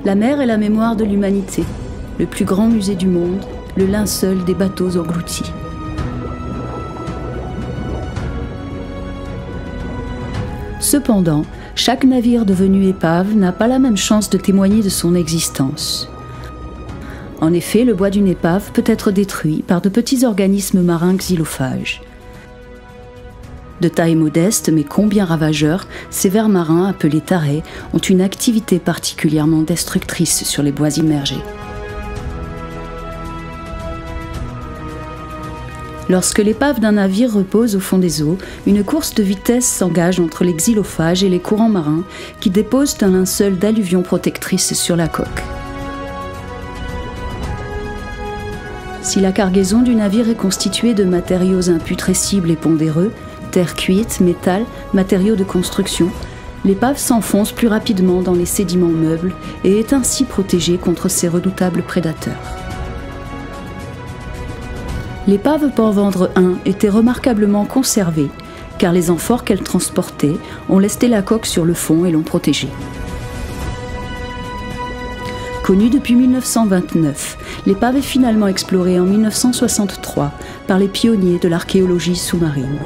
La mer est la mémoire de l'humanité, le plus grand musée du monde, le linceul des bateaux engloutis. Cependant, chaque navire devenu épave n'a pas la même chance de témoigner de son existence. En effet, le bois d'une épave peut être détruit par de petits organismes marins xylophages. De taille modeste mais combien ravageurs, ces vers marins appelés tarés ont une activité particulièrement destructrice sur les bois immergés. Lorsque l'épave d'un navire repose au fond des eaux, une course de vitesse s'engage entre les xylophages et les courants marins qui déposent un linceul d'alluvions protectrices sur la coque. Si la cargaison du navire est constituée de matériaux imputrescibles et pondéreux, terre cuite, métal, matériaux de construction, l'épave s'enfonce plus rapidement dans les sédiments meubles et est ainsi protégée contre ces redoutables prédateurs. L'épave Port-Vendre 1 était remarquablement conservée, car les amphores qu'elle transportait ont lesté la coque sur le fond et l'ont protégée. Connue depuis 1929, l'épave est finalement explorée en 1963 par les pionniers de l'archéologie sous-marine.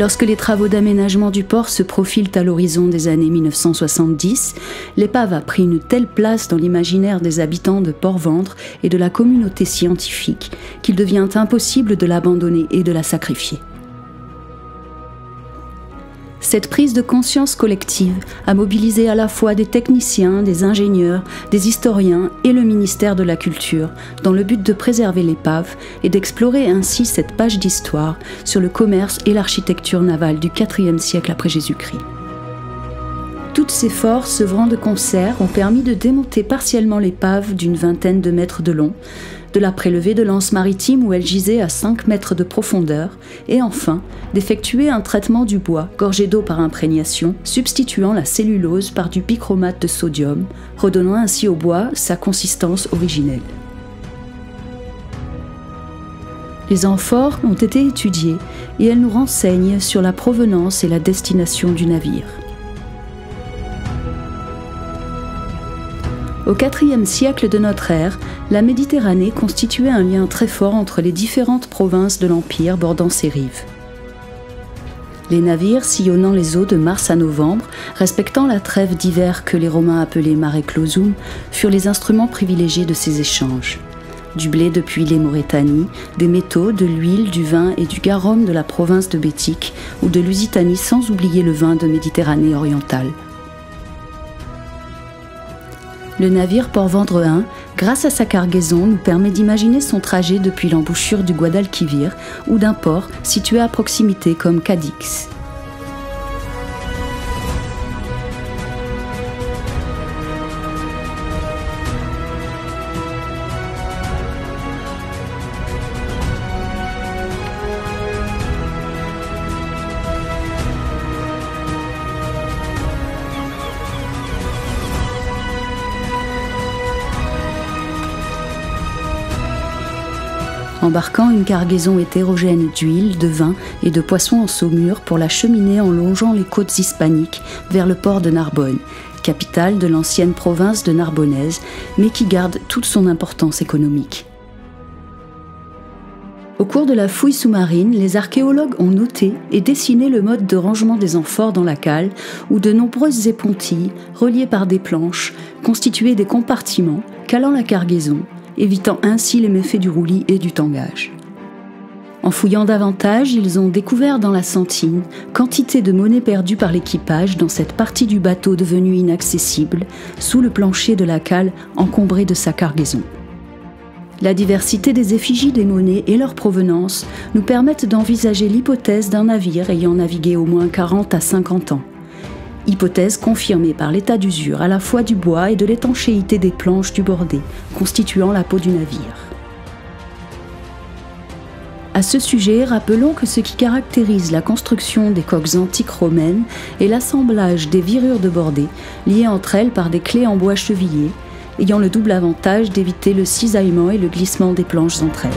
Lorsque les travaux d'aménagement du port se profilent à l'horizon des années 1970, l'épave a pris une telle place dans l'imaginaire des habitants de Port-Vendre et de la communauté scientifique qu'il devient impossible de l'abandonner et de la sacrifier. Cette prise de conscience collective a mobilisé à la fois des techniciens, des ingénieurs, des historiens et le ministère de la Culture dans le but de préserver l'épave et d'explorer ainsi cette page d'histoire sur le commerce et l'architecture navale du IVe siècle après Jésus-Christ. Toutes ces forces œuvrant de concert ont permis de démonter partiellement l'épave d'une vingtaine de mètres de long, de la prélever de l'anse maritime où elle gisait à 5 mètres de profondeur, et enfin d'effectuer un traitement du bois gorgé d'eau par imprégnation, substituant la cellulose par du bichromate de sodium, redonnant ainsi au bois sa consistance originelle. Les amphores ont été étudiées et elles nous renseignent sur la provenance et la destination du navire. Au IVe siècle de notre ère, la Méditerranée constituait un lien très fort entre les différentes provinces de l'Empire bordant ses rives. Les navires sillonnant les eaux de mars à novembre, respectant la trêve d'hiver que les Romains appelaient mare clausum, furent les instruments privilégiés de ces échanges. Du blé depuis les Mauritanies, des métaux, de l'huile, du vin et du garum de la province de Bétique ou de Lusitanie, sans oublier le vin de Méditerranée orientale. Le navire Port-Vendre 1, grâce à sa cargaison, nous permet d'imaginer son trajet depuis l'embouchure du Guadalquivir ou d'un port situé à proximité comme Cadix. Embarquant une cargaison hétérogène d'huile, de vin et de poissons en saumure pour la cheminer en longeant les côtes hispaniques vers le port de Narbonne, capitale de l'ancienne province de Narbonnaise, mais qui garde toute son importance économique. Au cours de la fouille sous-marine, les archéologues ont noté et dessiné le mode de rangement des amphores dans la cale, où de nombreuses épontilles, reliées par des planches, constituaient des compartiments, calant la cargaison, évitant ainsi les méfaits du roulis et du tangage. En fouillant davantage, ils ont découvert dans la sentine quantité de monnaie perdue par l'équipage dans cette partie du bateau devenue inaccessible, sous le plancher de la cale encombré de sa cargaison. La diversité des effigies des monnaies et leur provenance nous permettent d'envisager l'hypothèse d'un navire ayant navigué au moins 40 à 50 ans. Hypothèse confirmée par l'état d'usure à la fois du bois et de l'étanchéité des planches du bordé, constituant la peau du navire. À ce sujet, rappelons que ce qui caractérise la construction des coques antiques romaines est l'assemblage des virures de bordée, liées entre elles par des clés en bois chevillées, ayant le double avantage d'éviter le cisaillement et le glissement des planches entre elles.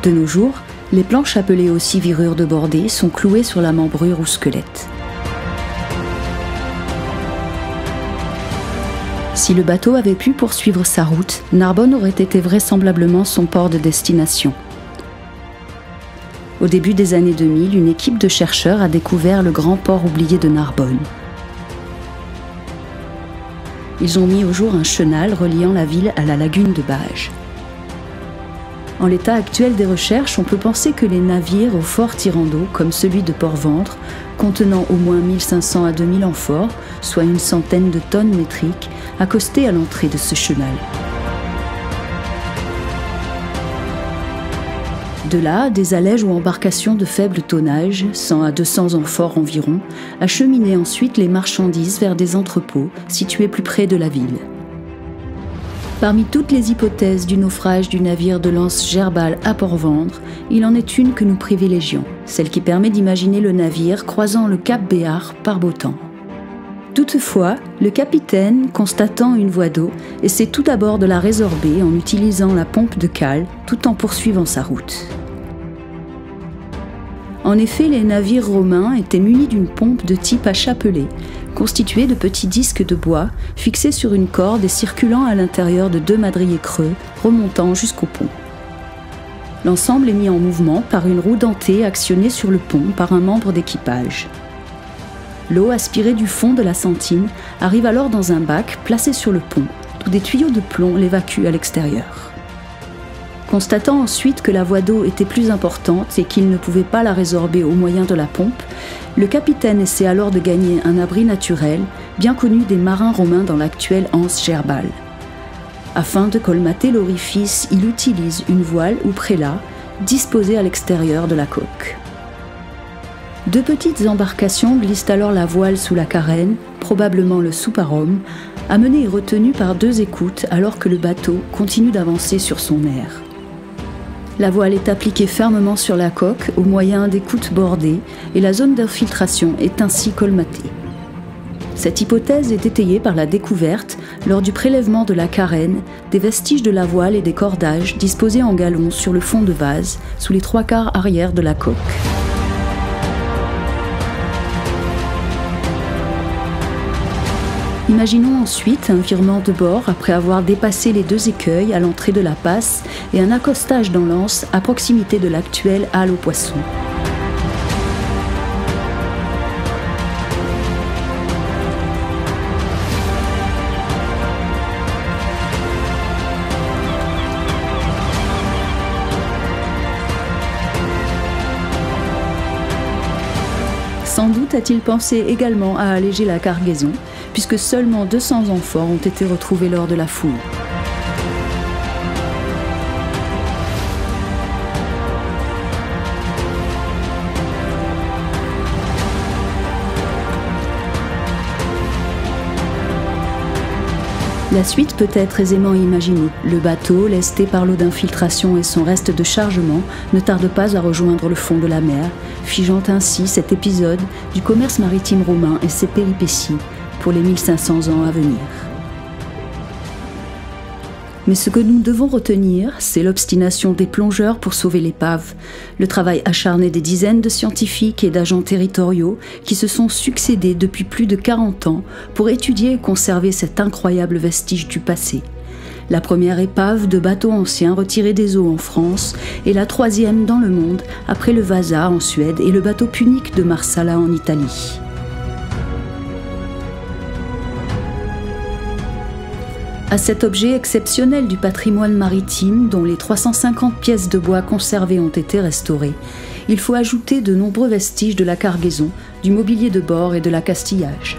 De nos jours, les planches appelées aussi virures de bordée sont clouées sur la membrure ou squelette. Si le bateau avait pu poursuivre sa route, Narbonne aurait été vraisemblablement son port de destination. Au début des années 2000, une équipe de chercheurs a découvert le grand port oublié de Narbonne. Ils ont mis au jour un chenal reliant la ville à la lagune de Bages. En l'état actuel des recherches, on peut penser que les navires au fort tirant d'eau, comme celui de Port-Ventre, contenant au moins 1500 à 2000 amphores, soit une centaine de tonnes métriques, accostaient à l'entrée de ce chenal. De là, des allèges ou embarcations de faible tonnage, 100 à 200 amphores environ, acheminaient ensuite les marchandises vers des entrepôts situés plus près de la ville. Parmi toutes les hypothèses du naufrage du navire de lance Gerbal à Port-Ventre, il en est une que nous privilégions, celle qui permet d'imaginer le navire croisant le cap Béart par beau temps. Toutefois, le capitaine, constatant une voie d'eau, essaie tout d'abord de la résorber en utilisant la pompe de cale tout en poursuivant sa route. En effet, les navires romains étaient munis d'une pompe de type à chapelet, constituée de petits disques de bois fixés sur une corde et circulant à l'intérieur de 2 madriers creux remontant jusqu'au pont. L'ensemble est mis en mouvement par une roue dentée actionnée sur le pont par un membre d'équipage. L'eau aspirée du fond de la sentine arrive alors dans un bac placé sur le pont, d'où des tuyaux de plomb l'évacuent à l'extérieur. Constatant ensuite que la voie d'eau était plus importante et qu'il ne pouvait pas la résorber au moyen de la pompe, le capitaine essaie alors de gagner un abri naturel, bien connu des marins romains dans l'actuelle anse Gerbal. Afin de colmater l'orifice, il utilise une voile ou prélat disposée à l'extérieur de la coque. 2 petites embarcations glissent alors la voile sous la carène, probablement le souparome, amené et retenu par 2 écoutes alors que le bateau continue d'avancer sur son aire. La voile est appliquée fermement sur la coque au moyen d'écoutes bordées et la zone d'infiltration est ainsi colmatée. Cette hypothèse est étayée par la découverte, lors du prélèvement de la carène, des vestiges de la voile et des cordages disposés en galons sur le fond de vase, sous les 3/4 arrière de la coque. Imaginons ensuite un virement de bord après avoir dépassé les 2 écueils à l'entrée de la passe et un accostage dans l'anse à proximité de l'actuelle halle aux poissons. Sans doute a-t-il pensé également à alléger la cargaison, puisque seulement 200 amphores ont été retrouvés lors de la fouille. La suite peut être aisément imaginée. Le bateau, lesté par l'eau d'infiltration et son reste de chargement, ne tarde pas à rejoindre le fond de la mer, figeant ainsi cet épisode du commerce maritime romain et ses péripéties pour les 1500 ans à venir. Mais ce que nous devons retenir, c'est l'obstination des plongeurs pour sauver l'épave, le travail acharné des dizaines de scientifiques et d'agents territoriaux qui se sont succédés depuis plus de 40 ans pour étudier et conserver cet incroyable vestige du passé. La première épave de bateaux anciens retirés des eaux en France et la 3e dans le monde après le Vasa en Suède et le bateau punique de Marsala en Italie. À cet objet exceptionnel du patrimoine maritime, dont les 350 pièces de bois conservées ont été restaurées, il faut ajouter de nombreux vestiges de la cargaison, du mobilier de bord et de l'accastillage.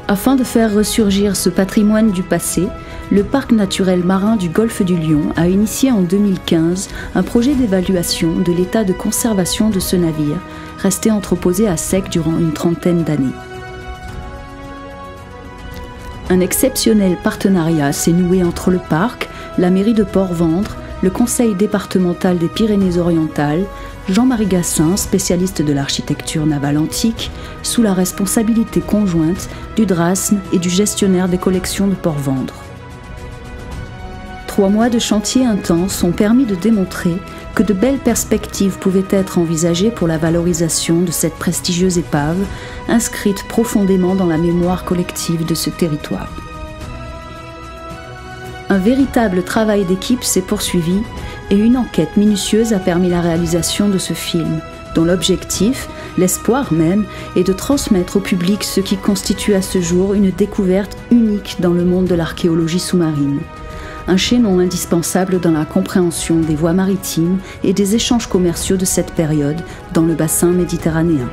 Afin de faire ressurgir ce patrimoine du passé, le parc naturel marin du golfe du Lion a initié en 2015 un projet d'évaluation de l'état de conservation de ce navire, resté entreposé à sec durant une 30aine d'années. Un exceptionnel partenariat s'est noué entre le parc, la mairie de Port-Ventre, le conseil départemental des Pyrénées-Orientales, Jean-Marie Gassin, spécialiste de l'architecture navale antique, sous la responsabilité conjointe du Drasme et du gestionnaire des collections de Port-Vendre. 3 mois de chantier intense ont permis de démontrer que de belles perspectives pouvaient être envisagées pour la valorisation de cette prestigieuse épave, inscrite profondément dans la mémoire collective de ce territoire. Un véritable travail d'équipe s'est poursuivi et une enquête minutieuse a permis la réalisation de ce film, dont l'objectif, l'espoir même, est de transmettre au public ce qui constitue à ce jour une découverte unique dans le monde de l'archéologie sous-marine. Un chaînon indispensable dans la compréhension des voies maritimes et des échanges commerciaux de cette période dans le bassin méditerranéen.